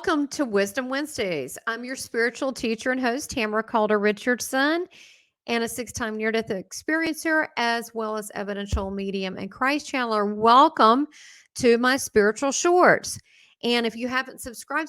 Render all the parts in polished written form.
Welcome to Wisdom Wednesdays. I'm your spiritual teacher and host, Tamara Caulder Richardson, and a six-time near-death experiencer, as well as evidential medium and Christ channeler. Welcome to my spiritual shorts. And if you haven't subscribe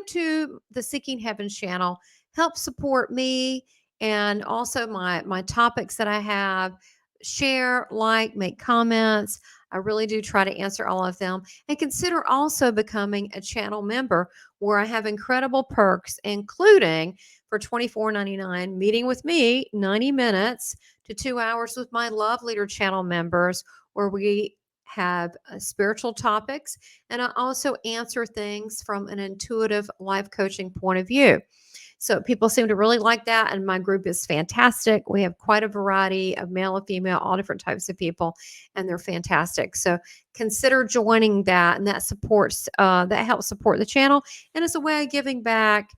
to the Seeking Heaven channel. Help support me and also my topics that I have. Share, like, make comments. I really do try to answer all of them. And consider also becoming a channel member where I have incredible perks, including for $24.99, meeting with me 90 minutes to 2 hours with my Love Leader channel members, where we have spiritual topics. And I also answer things from an intuitive life coaching point of view. So people seem to really like that. And my group is fantastic. We have quite a variety of male and female, all different types of people, and they're fantastic. So consider joining that. And that that helps support the channel. And it's a way of giving back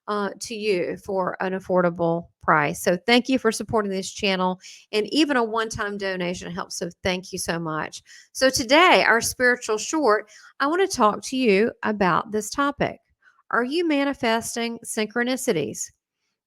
to you for an affordable price. So thank you for supporting this channel. And even a one-time donation helps. So thank you so much. So today, our spiritual short, I want to talk to you about this topic. Are you manifesting synchronicities?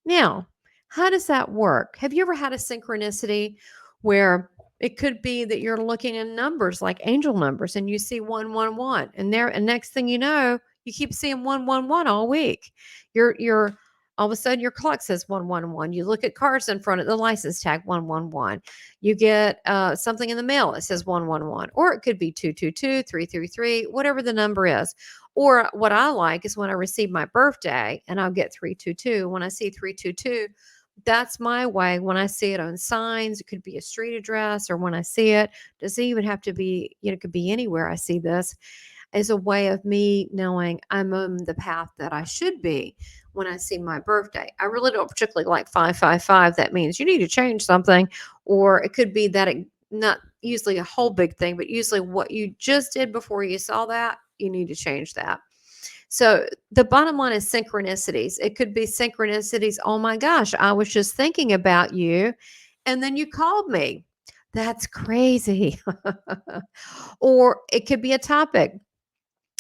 Now, how does that work? Have you ever had a synchronicity where it could be that you're looking in numbers like angel numbers and you see 111 and next thing you know, you keep seeing 111 all week. You're all of a sudden your clock says 111. You look at cars in front of the license tag 111. You get something in the mail that says 111, or it could be 222, 333, whatever the number is. Or what I like is when I receive my birthday and I'll get 322. When I see 322, that's my way. When I see it on signs, it could be a street address, or when I see it, doesn't even have to be, it could be anywhere I see this, as a way of me knowing I'm on the path that I should be when I see my birthday. I really don't particularly like 555. That means you need to change something, or it could be that not usually a whole big thing, but usually what you just did before you saw that, you need to change that. So the bottom line is synchronicities. It could be synchronicities. Oh my gosh, I was just thinking about you and then you called me. That's crazy. Or it could be a topic.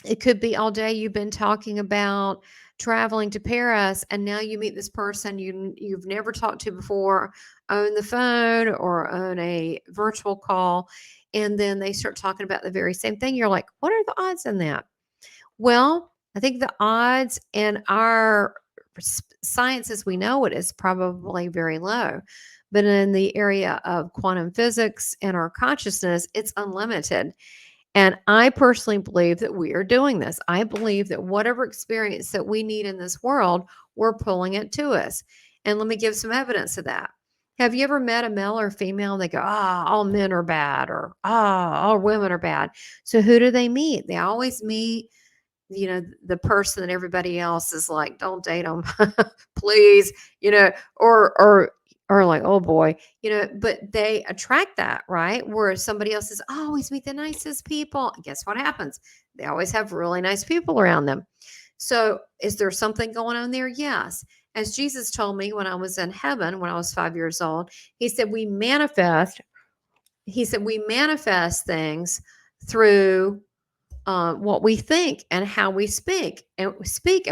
It could be all day you've been talking about traveling to Paris, and now you meet this person you've never talked to before on the phone or on a virtual call, and then they start talking about the very same thing. You're like, what are the odds in that? Well, I think the odds in our science as we know it is probably very low. But in the area of quantum physics and our consciousness, it's unlimited. And I personally believe that we are doing this. I believe that whatever experience that we need in this world, we're pulling it to us. And let me give some evidence of that. Have you ever met a male or female and they go, all men are bad, or all women are bad? So who do they meet? They always meet, the person that everybody else is like, don't date them, please, or like, oh boy, but they attract that, right? Where somebody else is always meet the nicest people. Guess what happens? They always have really nice people around them. So is there something going on there? Yes. As Jesus told me when I was in heaven, when I was 5 years old, he said, we manifest things through what we think and how we speak, and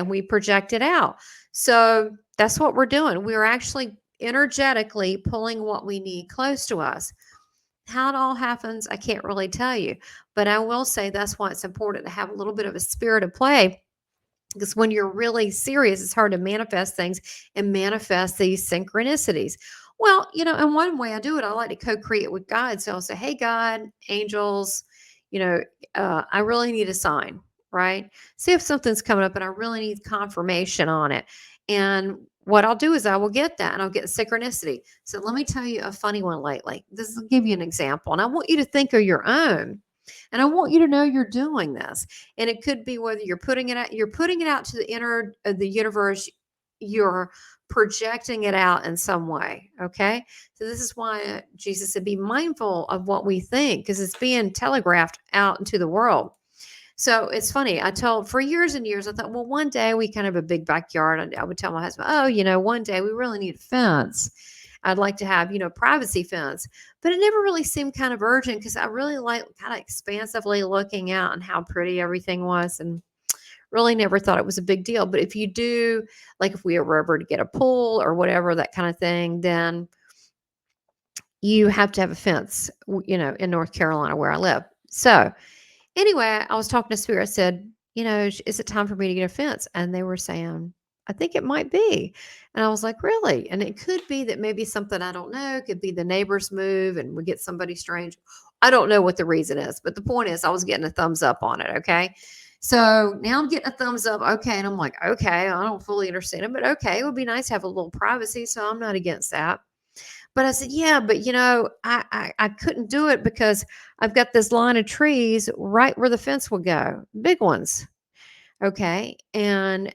we project it out. So that's what we're doing. We're actually energetically pulling what we need close to us. How it all happens, I can't really tell you, but I will say that's why it's important to have a little bit of a spirit of play, because when you're really serious, it's hard to manifest things and manifest these synchronicities. Well, and one way I do it, I like to co-create with God. So I'll say, hey, God, angels, I really need a sign, right? See if something's coming up and I really need confirmation on it. And what I'll do is I will get that and I'll get synchronicity. So let me tell you a funny one lately. This will give you an example. And I want you to think of your own. And I want you to know you're doing this. And it could be whether you're putting it out to the inner of the universe, you're projecting it out in some way. Okay. So this is why Jesus said, be mindful of what we think, because it's being telegraphed out into the world. So it's funny. For years and years, I thought, well, one day we kind of have a big backyard. And I would tell my husband, one day we really need a fence. I'd like to have, privacy fence, but it never really seemed kind of urgent because I really like kind of expansively looking out and how pretty everything was. And really never thought it was a big deal. But if you do, like if we were ever to get a pool or whatever, that kind of thing, then you have to have a fence, in North Carolina where I live. So anyway, I was talking to Spirit. I said, is it time for me to get a fence? And they were saying, I think it might be. And I was like, really? And it could be that maybe something I don't know, could be the neighbors move and we get somebody strange. I don't know what the reason is, but the point is I was getting a thumbs up on it. Okay. So now I'm getting a thumbs up. Okay. And I'm like, okay, I don't fully understand it, but okay, it would be nice to have a little privacy. So I'm not against that. But I said, yeah, but I couldn't do it because I've got this line of trees right where the fence would go, big ones. Okay. And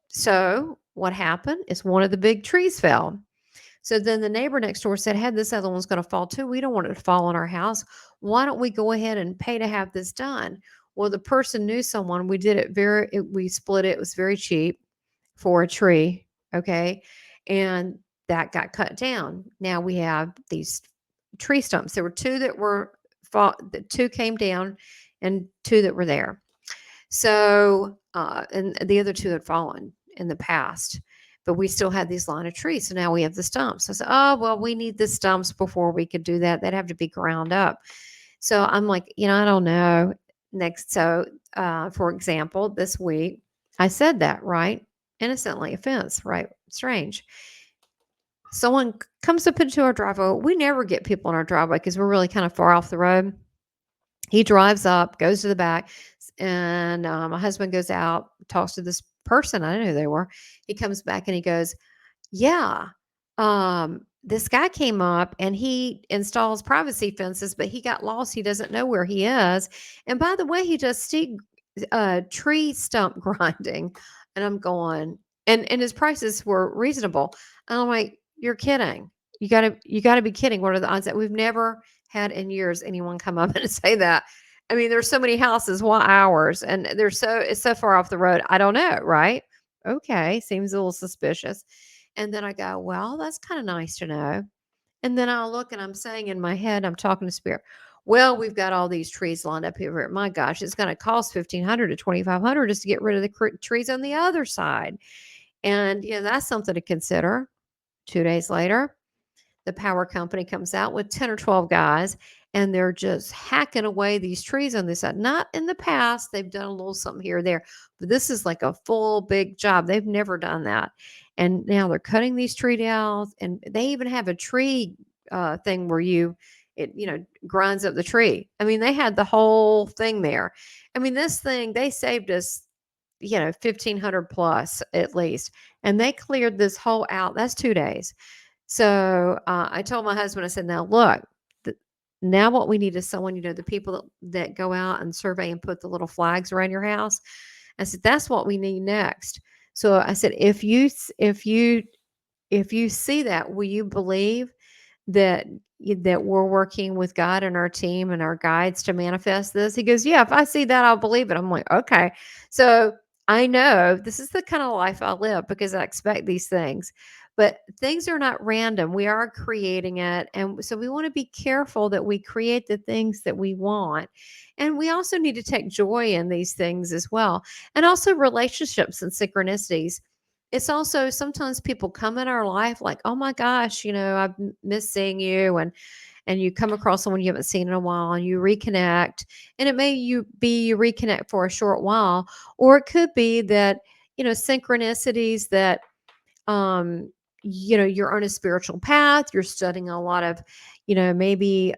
so what happened is one of the big trees fell. So then the neighbor next door said, hey, this other one's going to fall too. We don't want it to fall on our house. Why don't we go ahead and pay to have this done? Well, the person knew someone. We did we split it. It was very cheap for a tree. Okay. And that got cut down. Now we have these tree stumps. There were two that were the two came down and two that were there. So, and the other two had fallen in the past, but we still had these line of trees. So now we have the stumps. I said, oh, well, we need the stumps before we could do that. They'd have to be ground up. So I'm like, I don't know. For example, this week, I said that, right? Innocently, offense, right? Strange. Someone comes up into our driveway. We never get people in our driveway because we're really kind of far off the road. He drives up, goes to the back, and my husband goes out, talks to this person. I didn't know who they were. He comes back and he goes, yeah, this guy came up and he installs privacy fences, but he got lost. He doesn't know where he is. And by the way, he does tree stump grinding. And I'm going, and his prices were reasonable. And I'm like, you're kidding. You gotta be kidding. What are the odds that we've never had in years anyone come up and say that? I mean, there's so many houses, why ours? And it's so far off the road. I don't know, right? Okay, seems a little suspicious. And then I go, well, that's kind of nice to know. And then I'll look and I'm saying in my head, I'm talking to Spirit. Well, we've got all these trees lined up here. My gosh, it's going to cost 1,500 to 2,500 just to get rid of the trees on the other side. And that's something to consider. 2 days later, the power company comes out with 10 or 12 guys and they're just hacking away these trees on this side. Not in the past, they've done a little something here or there, but this is like a full big job. They've never done that. And now they're cutting these tree down and they even have a tree thing where it grinds up the tree. I mean, they had the whole thing there. I mean, this thing, they saved us 1,500 plus at least. And they cleared this whole out. That's 2 days. So I told my husband, I said, now look, now what we need is someone, the people that go out and survey and put the little flags around your house. I said, that's what we need next. So I said, if you see that, will you believe that we're working with God and our team and our guides to manifest this? He goes, yeah, if I see that, I'll believe it. I'm like, okay. So I know this is the kind of life I live because I expect these things. But things are not random. We are creating it. And so we want to be careful that we create the things that we want. And we also need to take joy in these things as well. And also relationships and synchronicities. It's also sometimes people come in our life like, oh my gosh, I've missed seeing you. And you come across someone you haven't seen in a while and you reconnect. And it may you reconnect for a short while, or it could be that, synchronicities that you're on a spiritual path, you're studying a lot of, maybe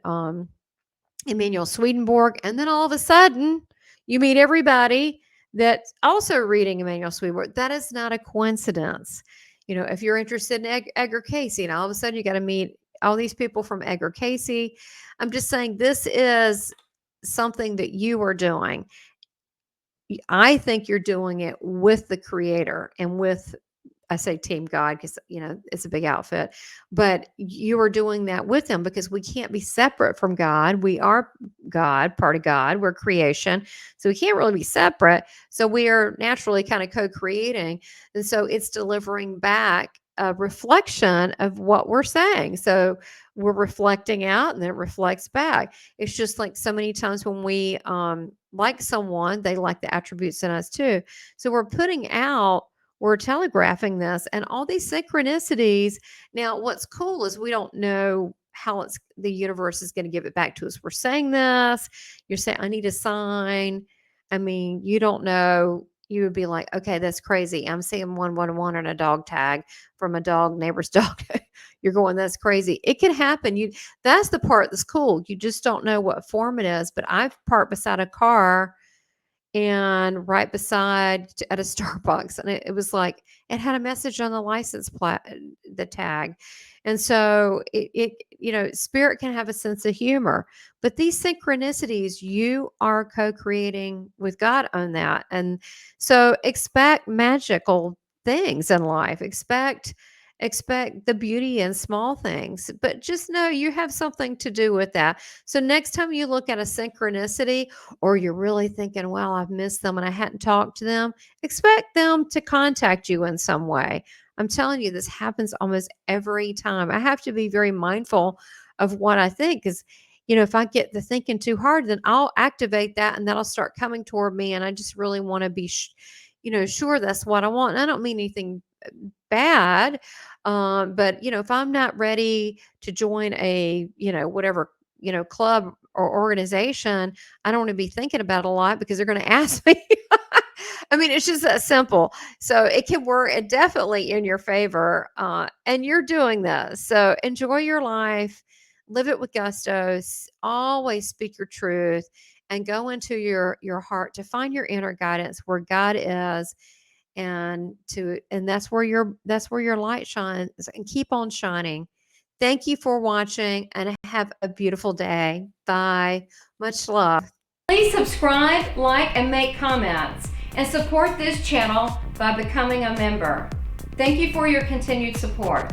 Emanuel Swedenborg, and then all of a sudden you meet everybody that's also reading Emanuel Swedenborg. That is not a coincidence. If you're interested in Edgar Casey, and all of a sudden you got to meet all these people from Edgar Casey. I'm just saying this is something that you are doing. I think you're doing it with the creator and with, I say Team God because, it's a big outfit, but you are doing that with them because we can't be separate from God. We are God, part of God. We're creation. So we can't really be separate. So we are naturally kind of co-creating. And so it's delivering back a reflection of what we're saying. So we're reflecting out and then it reflects back. It's just like so many times when we like someone, they like the attributes in us too. So we're telegraphing this and all these synchronicities. Now, what's cool is we don't know how the universe is going to give it back to us. We're saying this, you're saying, I need a sign. I mean, you don't know. You would be like, okay, that's crazy. I'm seeing 111 on a dog tag from a neighbor's dog. You're going, that's crazy. It can happen. That's the part that's cool. You just don't know what form it is. But I've parked beside a car and right beside at a Starbucks, and it was like it had a message on the license plate, the tag. And so spirit can have a sense of humor, but these synchronicities, you are co-creating with God on that. And so expect magical things in life. Expect the beauty in small things, but just know you have something to do with that. So next time you look at a synchronicity, or you're really thinking, well, I've missed them and I hadn't talked to them, expect them to contact you in some way. I'm telling you, this happens almost every time. I have to be very mindful of what I think, because if I get the thinking too hard, then I'll activate that and that'll start coming toward me. And I just really want to be sure that's what I want. And I don't mean anything bad. But if I'm not ready to join a, whatever, club or organization, I don't want to be thinking about it a lot because they're going to ask me. I mean, it's just that simple. So it can work definitely in your favor. And you're doing this. So enjoy your life, live it with gusto, always speak your truth, and go into your heart to find your inner guidance where God is, and that's where your light shines, and keep on shining. Thank you for watching and have a beautiful day. Bye. Much love. Please subscribe, like, and make comments, and support this channel by becoming a member. Thank you for your continued support.